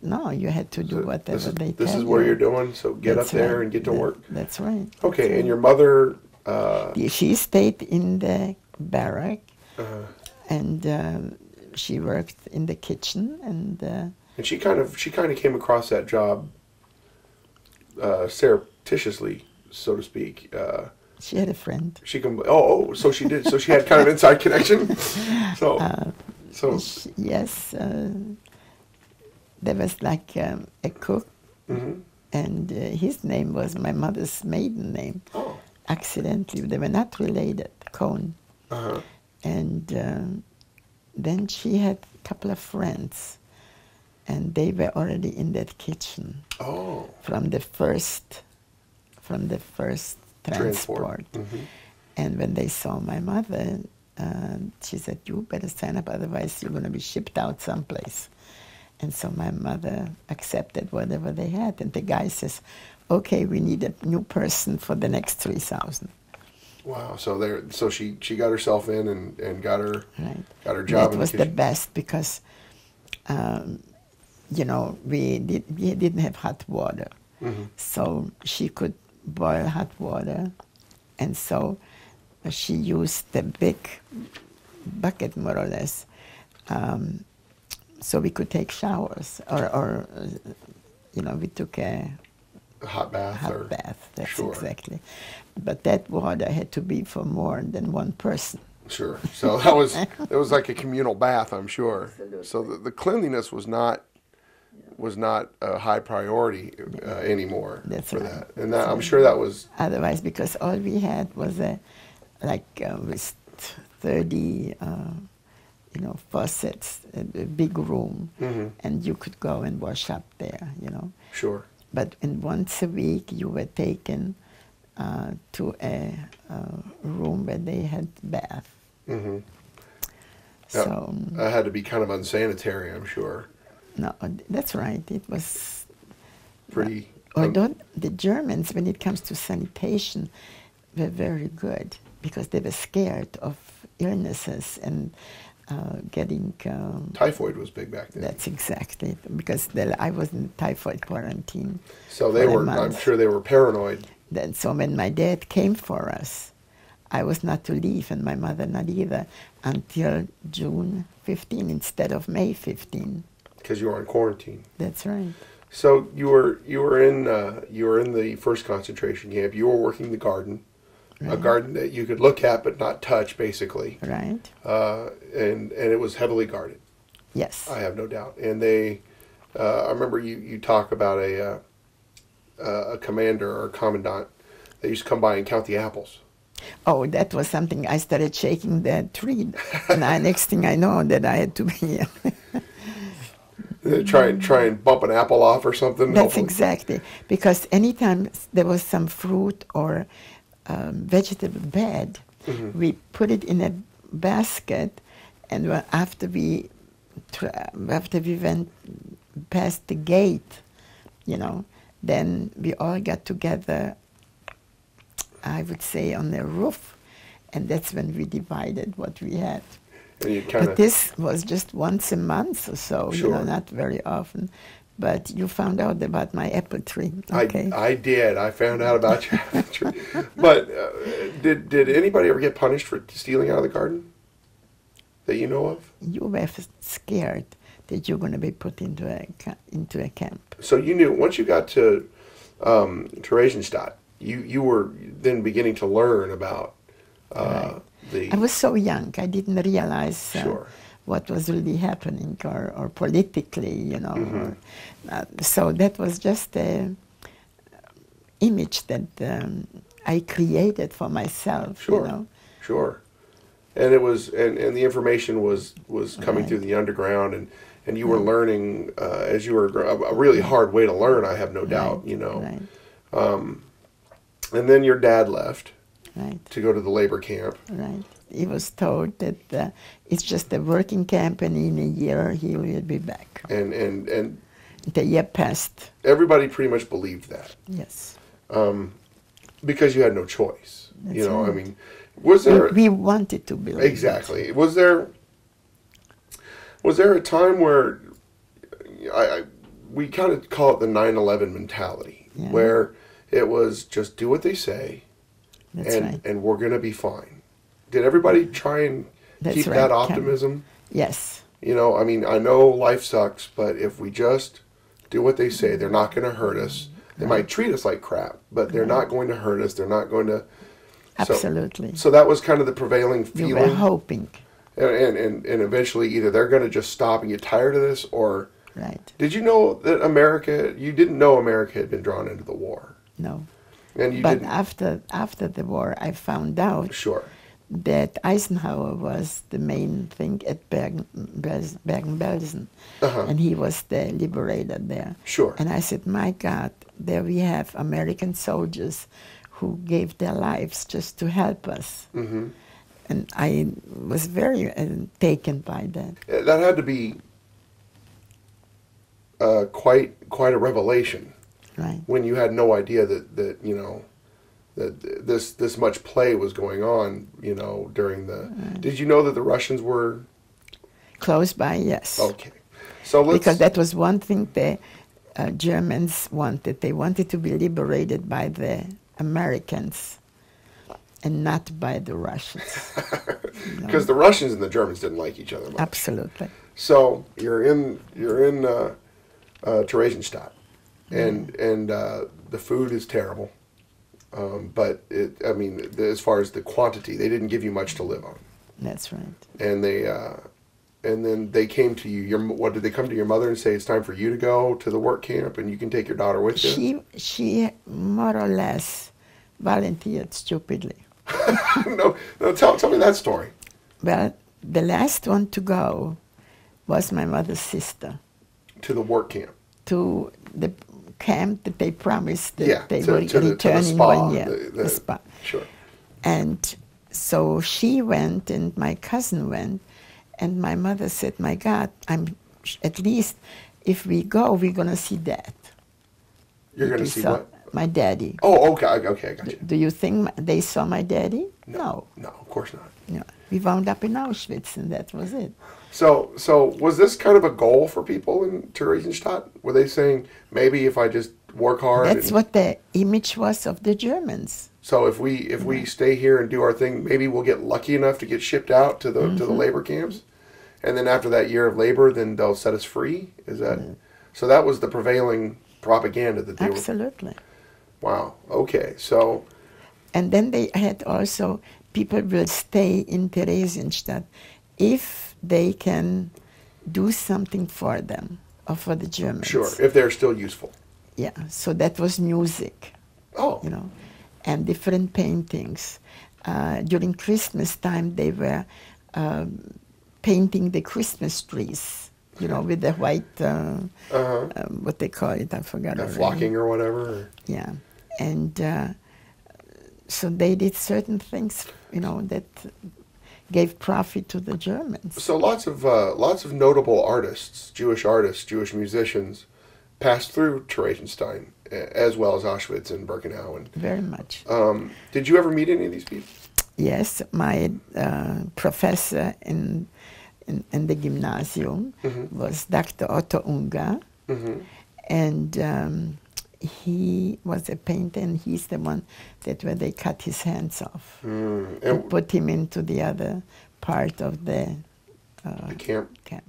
no, you had to do whatever they tell you. This is where you're doing, so get up there and get to work. That's right. Okay, and your mother... she stayed in the barrack, and she worked in the kitchen, and she kind of came across that job surreptitiously, so to speak. She had a friend. So she did. So she had kind of inside connection. Yes, there was like a cook, and his name was my mother's maiden name. Oh. Accidentally, they were not related. Cohn. And then she had a couple of friends, and they were already in that kitchen. Oh. From the first transport. And when they saw my mother, she said, "You better sign up, otherwise you're going to be shipped out someplace." And so my mother accepted whatever they had, and the guy says, "Okay, we need a new person for the next 3,000." Wow! So she got herself in and got her job. That was the best because, we didn't have hot water, so she could boil hot water, and so she used the big bucket, more or less, so we could take showers, or we took a hot bath. That's sure. Exactly. But that water had to be for more than one person. Sure. So it was like a communal bath, I'm sure. Absolutely. So the cleanliness was not a high priority anymore. That's for right. that. And I'm sure that was otherwise, because all we had was with 30 faucets, a big room, and you could go and wash up there, Sure. But once a week you were taken to a room where they had bath. So that had to be kind of unsanitary, I'm sure. No, that's right. It was pretty. Although the Germans, when it comes to sanitation, were very good because they were scared of illnesses and getting... typhoid was big back then. That's exactly, because I was in typhoid quarantine. So I'm sure they were paranoid. So when my dad came for us, I was not to leave, and my mother not either, until June 15 instead of May 15. Because you were in quarantine. That's right. So you were in the first concentration camp. You were working the garden. Right. A garden that you could look at but not touch, basically. Right. And it was heavily guarded. Yes. I have no doubt. And I remember you talk about a commander or a commandant that used to come by and count the apples. Oh, that was something. I started shaking that tree. And next thing I know, that I had to be... Try and bump an apple off or something. That's hopefully. Exactly. Because anytime there was some fruit or vegetable bad, we put it in a basket, and after we went past the gate, then we all got together, I would say, on the roof, and that's when we divided what we had. But this was just once a month or so, sure. Not very often. But you found out about my apple tree. Okay. I did. I found out about your apple tree. But did anybody ever get punished for stealing out of the garden that you know of? You were scared that you're going to be put into a camp. So you knew once you got to Theresienstadt, you were then beginning to learn about right. I was so young, I didn't realize sure. what was really happening or politically, so that was just an image that I created for myself, Sure. Sure. And it was, and the information was coming right. through the underground, and you were learning as you were a really hard way to learn, I have no doubt, Right. And then your dad left. Right. To go to the labor camp. Right. He was told that it's just a working camp, and in a year he will be back. And the year passed. Everybody pretty much believed that. Yes. Because you had no choice. That's right. I mean, was there? We wanted to believe. Exactly. It. Was there a time where we kind of call it the 9/11 mentality, Yeah. where it was just do what they say, That's right. and we're going to be fine. Did everybody try and That's keep right, that Ken. optimism? Yes. You know, I mean, I know life sucks, but if we just do what they say, they're not going to hurt us. They might treat us like crap, but they're not going to hurt us. They're not going to. Absolutely. So that was kind of the prevailing You feeling. were hoping. And eventually either they're going to just stop and get tired of this, or Right. did you know that you didn't know America had been drawn into the war? No. And you But didn't. after the war, I found out Sure. that Eisenhower was the main thing at Bergen-Belsen, and he was the liberator there. Sure. And I said, my God, there we have American soldiers who gave their lives just to help us. Mm-hmm. And I was very taken by that. That had to be quite a revelation. Right. When you had no idea that you know that this much play was going on, you know, during the. Did you know that the Russians were Close by, yes. okay? So let's. Because that was one thing the Germans wanted. They wanted to be liberated by the Americans and not by the Russians. Because the Russians and the Germans didn't like each other much. Absolutely. So you're in Theresienstadt, and the food is terrible. But I mean, as far as the quantity, they didn't give you much to live on. That's right. And then they came to you. What did they come to your mother and say? It's time for you to go to the work camp, and you can take your daughter with you. She more or less volunteered stupidly. No, tell me that story. Well, the last one to go was my mother's sister To the work camp. to the camp that they promised that Yeah, they to would the return in spa, 1 year. the spa. Sure. And so she went, and my cousin went, and my mother said, "My God, at least if we go, we're gonna see Dad." You're going to see what? My daddy. Oh, okay, I got you. Do you think they saw my daddy? No. No, of course not. No. We wound up in Auschwitz, and that was it. So was this kind of a goal for people in Theresienstadt? Were they saying, maybe if I just work hard? That's what the image was of the Germans. So if we stay here and do our thing, maybe we'll get lucky enough to get shipped out to the labor camps, and then after that year of labor, then they'll set us free. Is that so? That was the prevailing propaganda that they Absolutely. Wow. Okay. So. And then they had also, people will stay in Theresienstadt if they can do something for them or for the Germans. Sure, if they're still useful. Yeah, so that was music. Oh. You know, and different paintings. During Christmas time, they were painting the Christmas trees, you know, with the white, what they call it, I forgot already. Flocking or whatever? Or? Yeah. And so they did certain things, you know, that gave profit to the Germans. So lots of notable artists, Jewish musicians, passed through Theresienstadt, as well as Auschwitz and Birkenau. And very much. Did you ever meet any of these people? Yes, my professor in the gymnasium was Dr. Otto Unger, and he was a painter, and he's the one that where they cut his hands off and put him into the other part of the camp. camp.